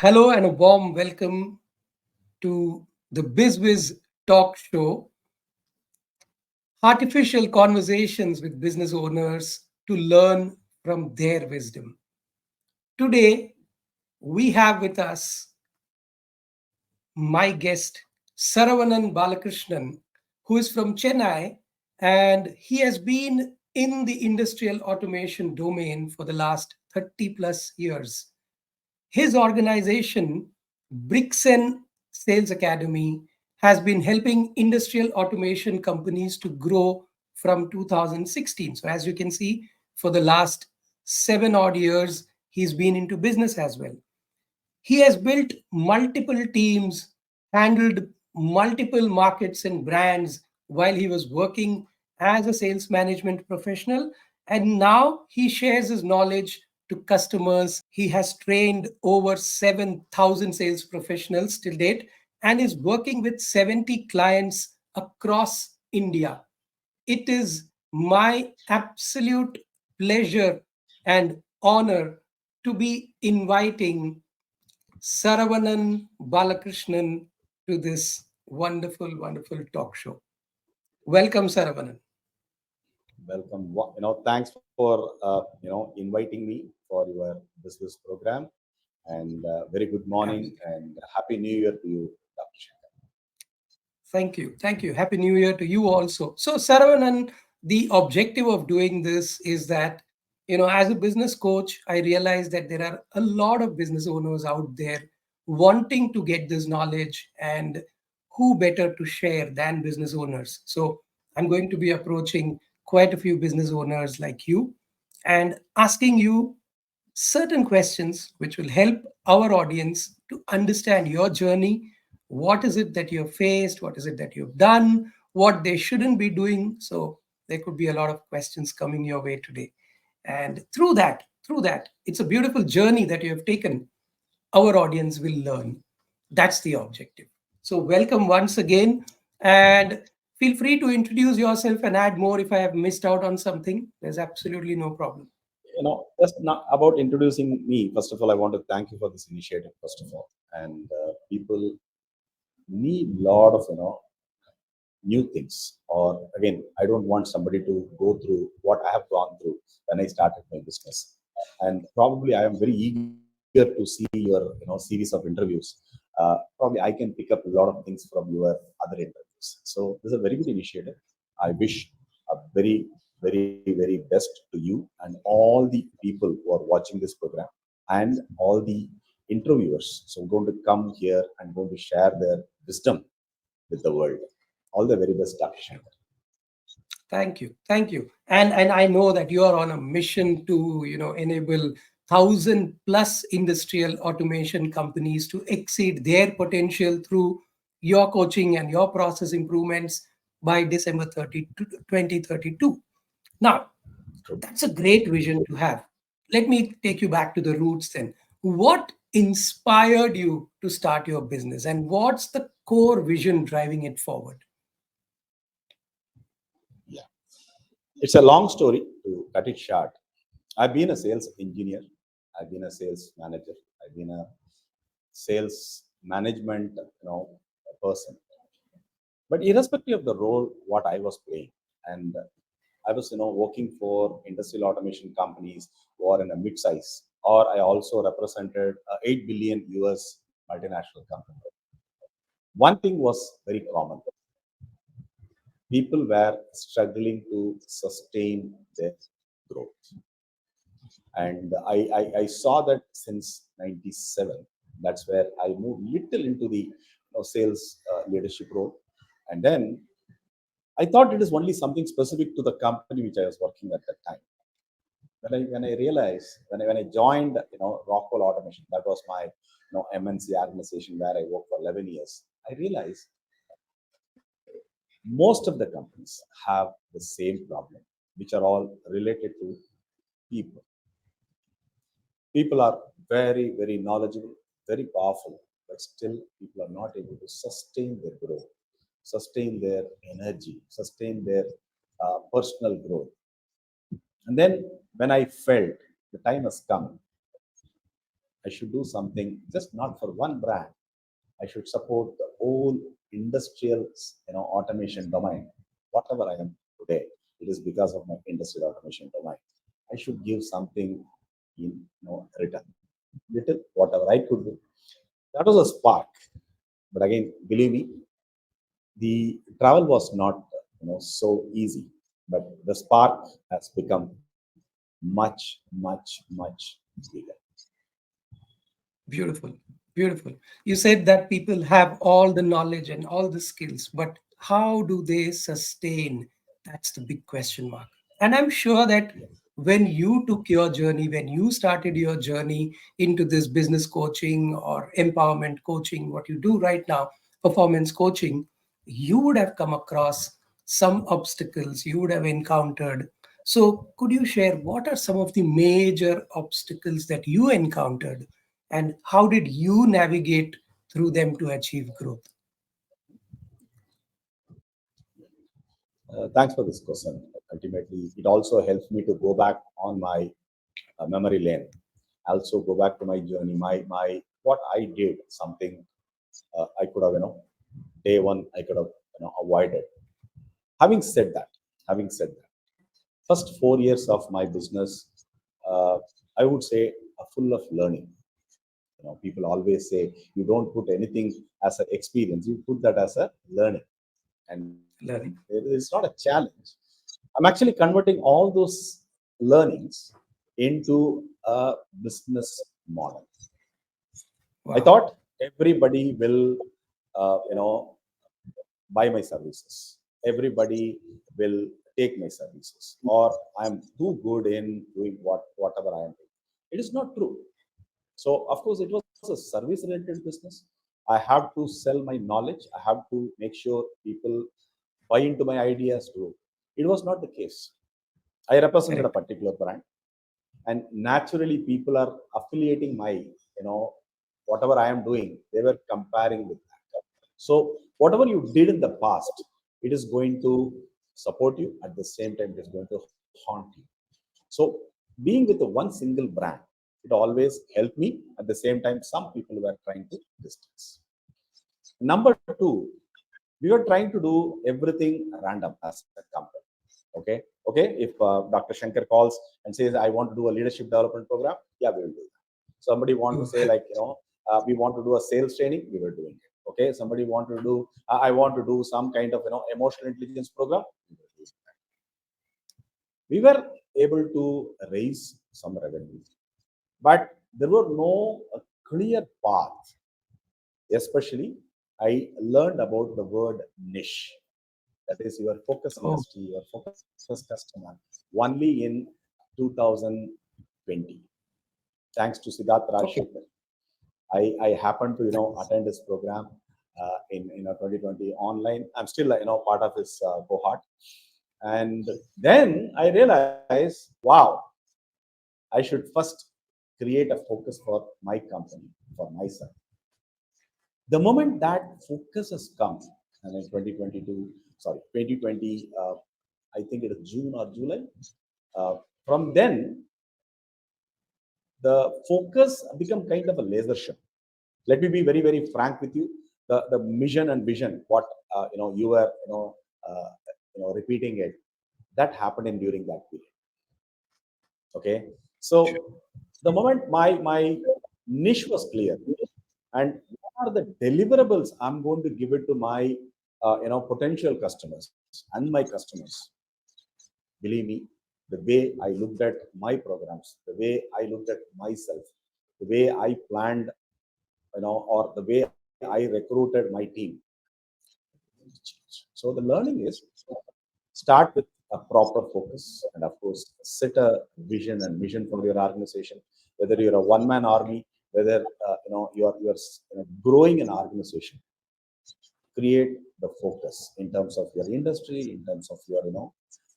Hello and a warm welcome to the Biz Wis talk show, Heartificial conversations with business owners to learn from their wisdom. Today, we have with us my guest, Saravanan Balakrishnan, who is from Chennai, and he has been in the industrial automation domain for the last 30 plus years. His organization, BrixEn Sales Academy, has been helping industrial automation companies to grow from 2016. So, as you can see, for the last 7 odd years, he's been into business as well. He has built multiple teams, handled multiple markets and brands while he was working as a sales management professional. And now he shares his knowledge to customers. He has trained over 7,000 sales professionals till date and is working with 70 clients across India. It is my absolute pleasure and honor to be inviting Saravanan Balakrishnan to this wonderful, wonderful talk show. Welcome, Saravanan. Welcome. Thanks for inviting me for your business program, and very good morning and happy New Year to you, Dr. Shankar. Thank you. Thank you. Happy New Year to you also. So, Saravanan, the objective of doing this is that, as a business coach, I realize that there are a lot of business owners out there wanting to get this knowledge, and who better to share than business owners? So, I'm going to be approaching quite a few business owners like you and asking you certain questions which will help our audience to understand your journey. What is it that you've faced? What is it that you've done? What they shouldn't be doing? So there could be a lot of questions coming your way today. And through that, it's a beautiful journey that you have taken. Our audience will learn. That's the objective. So welcome once again. And feel free to introduce yourself and add more if I have missed out on something. There's absolutely no problem. Just not about introducing me. First of all, I want to thank you for this initiative. First of all, and people need a lot of new things. Or again, I don't want somebody to go through what I have gone through when I started my business. And probably I am very eager to see your series of interviews. Probably I can pick up a lot of things from your other interviews. So this is a very good initiative. I wish a very, very, very best to you and all the people who are watching this program and all the interviewers. So going to come here and going to share their wisdom with the world. All the very best, Dr. Shankar. Thank you. And I know that you are on a mission to enable 1,000+ industrial automation companies to exceed their potential through your coaching and your process improvements by December 30, 2032. Now, that's a great vision to have. Let me take you back to the roots then. What inspired you to start your business, and what's the core vision driving it forward? Yeah. It's a long story to cut it short. I've been a sales engineer. I've been a sales manager. I've been a sales management, person. But irrespective of the role, what I was playing, and I was, working for industrial automation companies who are in a mid-size, or I also represented a 8 billion US multinational company. One thing was very common. People were struggling to sustain their growth. And I saw that since 97. That's where I moved little into the sales leadership role. And then I thought it is only something specific to the company which I was working at that time. When I realized, when I joined, Rockwell Automation, that was my, MNC organization where I worked for 11 years. I realized most of the companies have the same problem, which are all related to people. People are very, very knowledgeable, very powerful, but still people are not able to sustain their growth, sustain their energy, sustain their personal growth. And then when I felt the time has come, I should do something just not for one brand. I should support the whole industrial, automation domain. Whatever I am today, it is because of my industrial automation domain. I should give something in, return, little whatever I could do. That was a spark. But again, believe me, the travel was not, so easy. But the spark has become much, much, much bigger. Beautiful, beautiful. You said that people have all the knowledge and all the skills, but how do they sustain? That's the big question mark. And I'm sure that when you took your journey, when you started your journey into this business coaching or empowerment coaching, what you do right now, performance coaching, you would have come across some obstacles you would have encountered. So, could you share what are some of the major obstacles that you encountered? And how did you navigate through them to achieve growth? Thanks for this question. Ultimately, it also helps me to go back on my memory lane. Also, go back to my journey, my what I did, something I could have, day one, I could have, avoided. Having said that, having said that, first 4 years of my business, uh, I would say, are full of learning. People always say you don't put anything as an experience; you put that as a learning, and Learning. it's not a challenge. I'm actually converting all those learnings into a business model. I Wow. thought everybody will, buy my services. Everybody will take my services, or I'm too good in doing whatever I am doing. It is not true. So of course, it was a service-related business. I have to sell my knowledge. I have to make sure people buy into my ideas too. It was not the case. I represented a Correct. particular brand, and naturally, people are affiliating my, whatever I am doing. They were comparing with that. So whatever you did in the past, it is going to support you. At the same time, it is going to haunt you. So being with the one single brand, it always helped me. At the same time, some people were trying to distance. Number two, we were trying to do everything random as a company. Okay. If Dr. Shankar calls and says, "I want to do a leadership development program," yeah, we will do that. Somebody want to Oh, say, like, we want to do a sales training, we were doing it. Okay. Somebody want to do, I want to do some kind of, emotional intelligence program, we were doing that. We were able to raise some revenue, but there were no clear path. Especially, I learned about the word niche. That is your focus oh, industry, your focus customer, only in 2020. Thanks to Siddharth okay. Rajshekhar, I happened to, attend his program in, 2020 online. I'm still, part of his cohort. And then I realized, wow, I should first create a focus for my company, for myself. The moment that focus has come, and in 2022, sorry, 2020, I think it is June or July. From then, the focus become kind of a laser show. Let me be very, very frank with you. The mission and vision, what you were, uh, repeating it, that happened in during that period. Okay, so Sure. the moment my niche was clear, and what are the deliverables I'm going to give it to my potential customers and my customers. Believe me, the way I looked at my programs, the way I looked at myself, the way I planned, or the way I recruited my team, so the learning is start with a proper focus, and of course set a vision and mission for your organization. Whether you're a one man army, whether you're growing an organization, create the focus in terms of your industry, in terms of your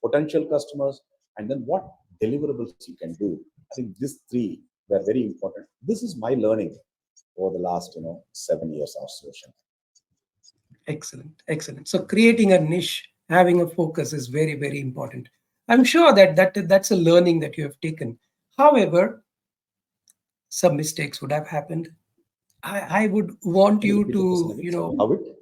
potential customers, and then what deliverables you can do. I think these three were very important. This is my learning over the last 7 years or so. Excellent. Excellent. So creating a niche, having a focus is very, very important. I'm sure that that's a learning that you have taken. However, some mistakes would have happened. I would want Can you you repeat the question to, again? Sorry. How it?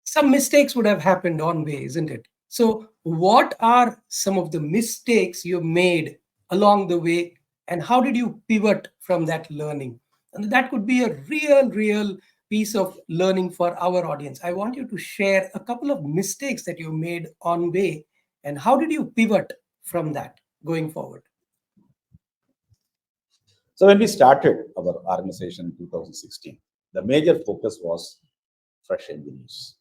some mistakes would have happened on way, isn't it? So, what are some of the mistakes you made along the way, and how did you pivot from that learning? And that could be a real piece of learning for our audience. I want you to share a couple of mistakes that you made on way, and how did you pivot from that going forward? So when we started our organization in 2016, the major focus was fresh engineers.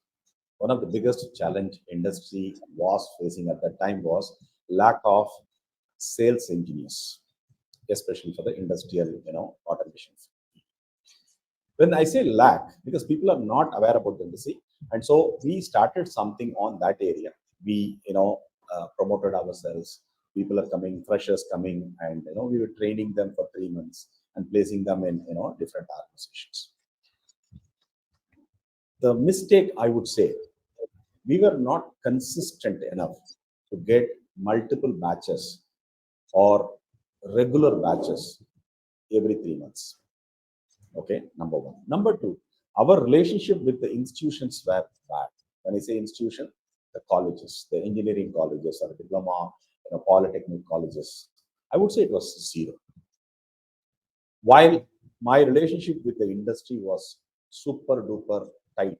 One of the biggest challenge industry was facing at that time was lack of sales engineers, especially for the industrial, automation. When I say lack, because people are not aware about the industry, and so we started something on that area. We, promoted ourselves. People are coming, freshers coming, and we were training them for 3 months and placing them in different organizations. The mistake I would say, we were not consistent enough to get multiple batches or regular batches every 3 months. Okay, number one. Number two, our relationship with the institutions were bad. When I say institution, the colleges, the engineering colleges or diploma, polytechnic colleges, I would say it was zero. While my relationship with the industry was super duper tight,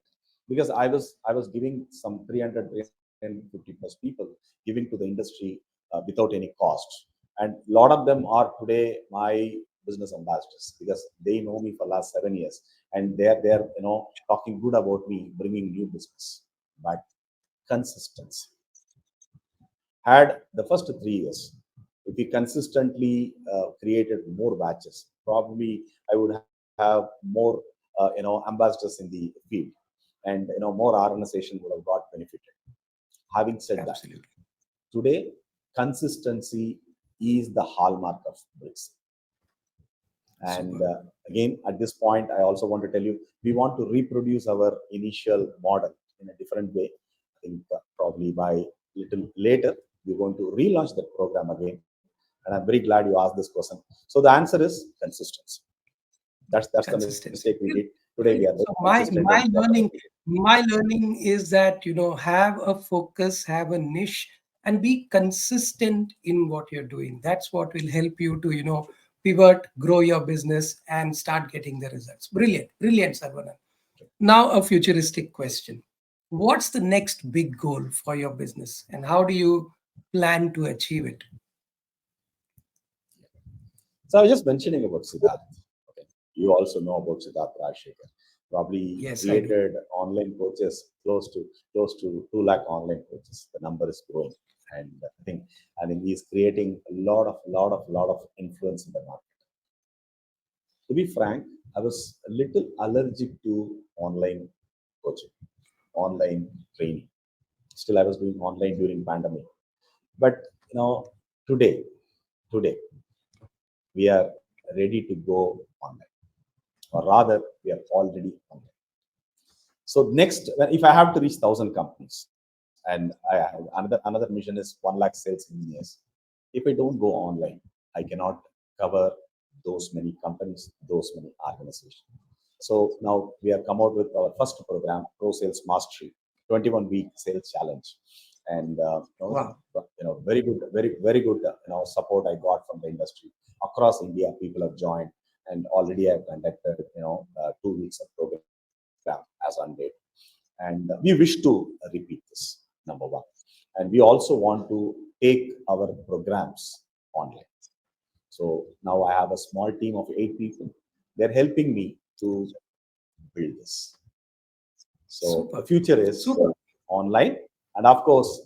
because I was giving some 300, 350 plus people giving to the industry without any cost, and a lot of them are today my business ambassadors because they know me for last 7 years, and they're talking good about me bringing new business. But consistency, had the first 3 years, if we consistently created more batches, probably I would have more, ambassadors in the field, and more organization would have got benefited. Having said that, Absolutely. today consistency is the hallmark of BRICS. And Super. again, at this point, I also want to tell you, we want to reproduce our initial model in a different way. I think probably by little later, we're going to relaunch that program again. And I'm very glad you asked this question. So the answer is consistency. That's the mistake we Consistency. did. Today we are very So consistent in whatever we do. my learning is that, have a focus, have a niche, and be consistent in what you're doing. That's what will help you to, pivot, grow your business, and start getting the results. Brilliant, Sarvanan. Now, a futuristic question: what's the next big goal for your business, and how do you plan to achieve it? So I was just mentioning about Siddharth. Okay. You also know about Siddharth Rajshekhar. Probably Yes, I do. created online coaches close to 2 lakh online coaches. The number is growing, and I think he's creating a lot of influence in the market. To be frank, I was a little allergic to online coaching, online training. Still, I was doing online during pandemic. But you know, today, today we are ready to go online, or rather, we are already online. So next, if I have to reach 1,000 companies, and another mission is 1 lakh sales engineers. If I don't go online, I cannot cover those many companies, those many organizations. So now we have come out with our first program, Pro Sales Mastery, 21-week sales challenge, and Wow. very good, very good support I got from the industry across India. People have joined, and already I've conducted 2 weeks of program as on date, and we wish to repeat this, number one, and we also want to take our programs online. So now I have a small team of 8 people. They're helping me to build this. So the Super. future is Super. online, and of course,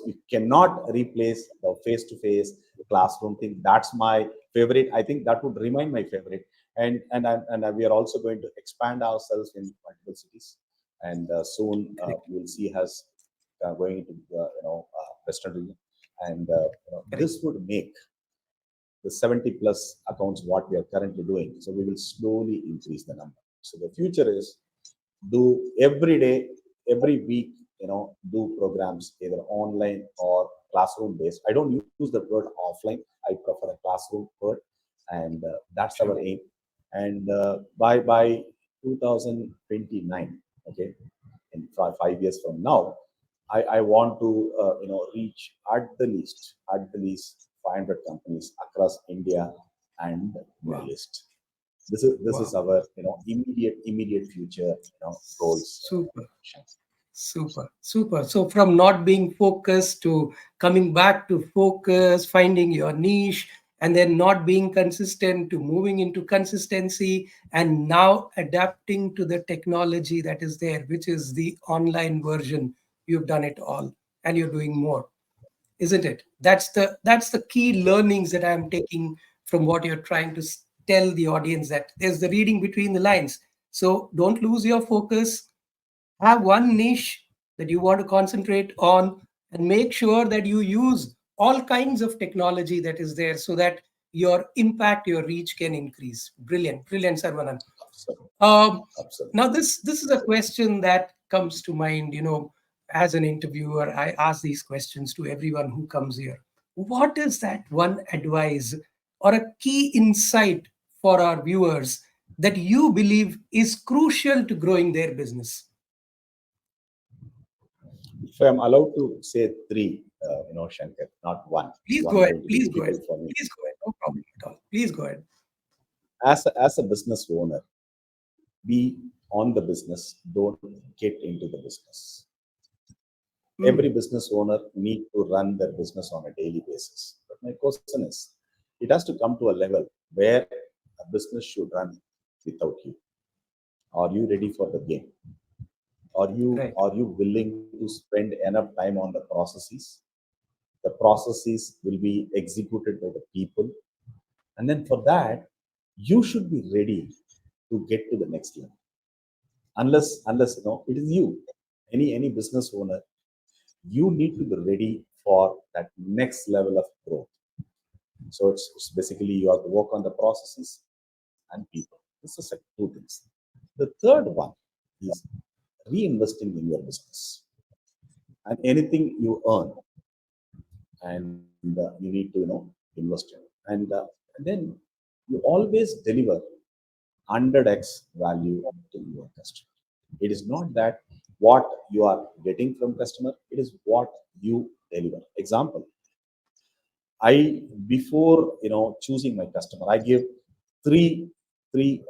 we cannot replace the face-to-face classroom thing. That's my favorite. I think that would remain my favorite. And we are also going to expand ourselves in multiple cities, and soon Correct. you will see us going into Western region, and Correct. this would make the 70 plus accounts what we are currently doing. So we will slowly increase the number. So the future is do every day, every week, do programs either online or classroom based. I don't use the word offline. I prefer a classroom word. and that's our Sure. aim. And by 2029, okay, in 5 years from now, I want to reach at the least 500 companies across India and Middle Wow. East. This is Wow. our immediate future goals. Super. Super, super. So from not being focused to coming back to focus, finding your niche, and then not being consistent to moving into consistency, and now adapting to the technology that is there, which is the online version. You've done it all, and you're doing more, isn't it? That's the key learnings that I'm taking from what you're trying to tell the audience, that there's the reading between the lines. So don't lose your focus, have one niche that you want to concentrate on, and make sure that you use all kinds of technology that is there so that your impact, your reach can increase. Brilliant, brilliant, Sarvanan. Absolutely, um, absolutely. Now this is a question that comes to mind. As an interviewer, I ask these questions to everyone who comes here. What is that one advice or a key insight for our viewers that you believe is crucial to growing their business? If I'm allowed to say three, Shankar, not one. Please One go ahead. going to be Please go ahead. difficult for me. Please go ahead. No problem at all. Please go ahead. As a business owner, be on the business, don't get into the business. Every Hmm. business owner need to run their business on a daily basis. But my question is, it has to come to a level where a business should run without you. Are you ready for the game? Are you Right. are you willing to spend enough time on the processes? The processes will be executed by the people, and then for that, you should be ready to get to the next level. Unless it is you, any business owner, you need to be ready for that next level of growth. So it's basically you have to work on the processes and people. This is like two things. The third one is reinvesting in your business, and anything you earn, and you need to invest in it. And then you always deliver 100x value to your customer. It is not that what you are getting from customer, it is what you deliver. Example, I before choosing my customer, I give three free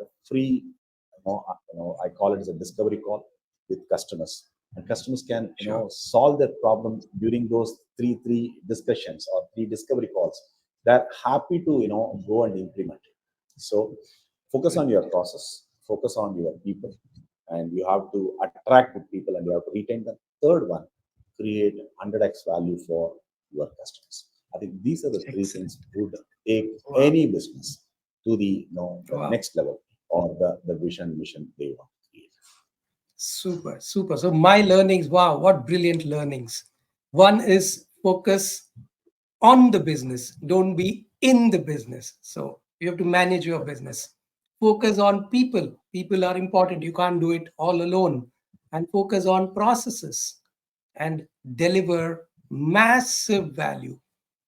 I call it as a discovery call with customers, and customers can Sure. solve their problem during those three discussions or three discovery calls. They're happy to go and implement it. So focus on your process, focus on your people, and you have to attract good people and you have to retain them. Third one, create 100x value for your customers. I think these are the three Excellent. things would take Wow. any business to the Wow. next level, or the vision mission they want to create. Super. Super. So my learnings, wow, what brilliant learnings. One is focus on the business. Don't be in the business. So you have to manage your business. Focus on people. People are important. You can't do it all alone. And focus on processes and deliver massive value.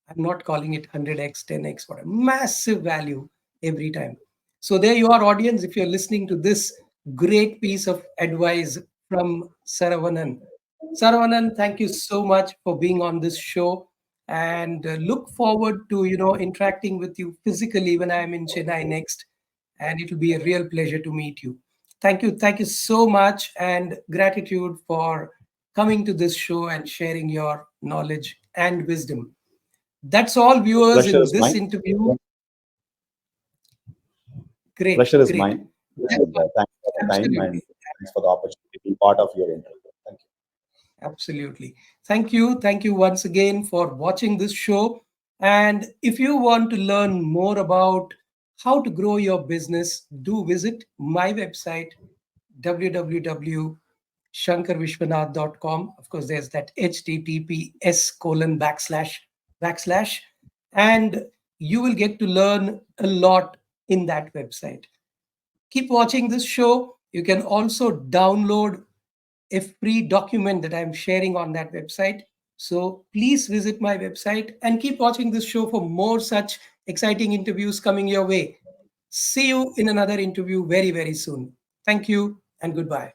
I'm not calling it 100x, 10x, whatever. Massive value every time. So there you are, audience. If you're listening to this great piece of advice from Saravanan. Saravanan, thank you so much for being on this show, and look forward to interacting with you physically when I'm in Chennai next, and it will be a real pleasure to meet you. Thank you so much, and gratitude for coming to this show and sharing your knowledge and wisdom. That's all, viewers, Pleasure in is this mine. interview. Great, Pleasure is great. mine. That's And thanks for the time, and absolutely, thanks for the opportunity to be part of your interview. Thank you. absolutely. Thank you. Thank you once again for watching this show. And if you want to learn more about how to grow your business, do visit my website, www.shankarvishwanath.com. Of course, there's that https colon backslash, and you will get to learn a lot in that website. Keep watching this show. You can also download a free document that I'm sharing on that website. So please visit my website and keep watching this show for more such exciting interviews coming your way. See you in another interview very, very soon. Thank you and goodbye.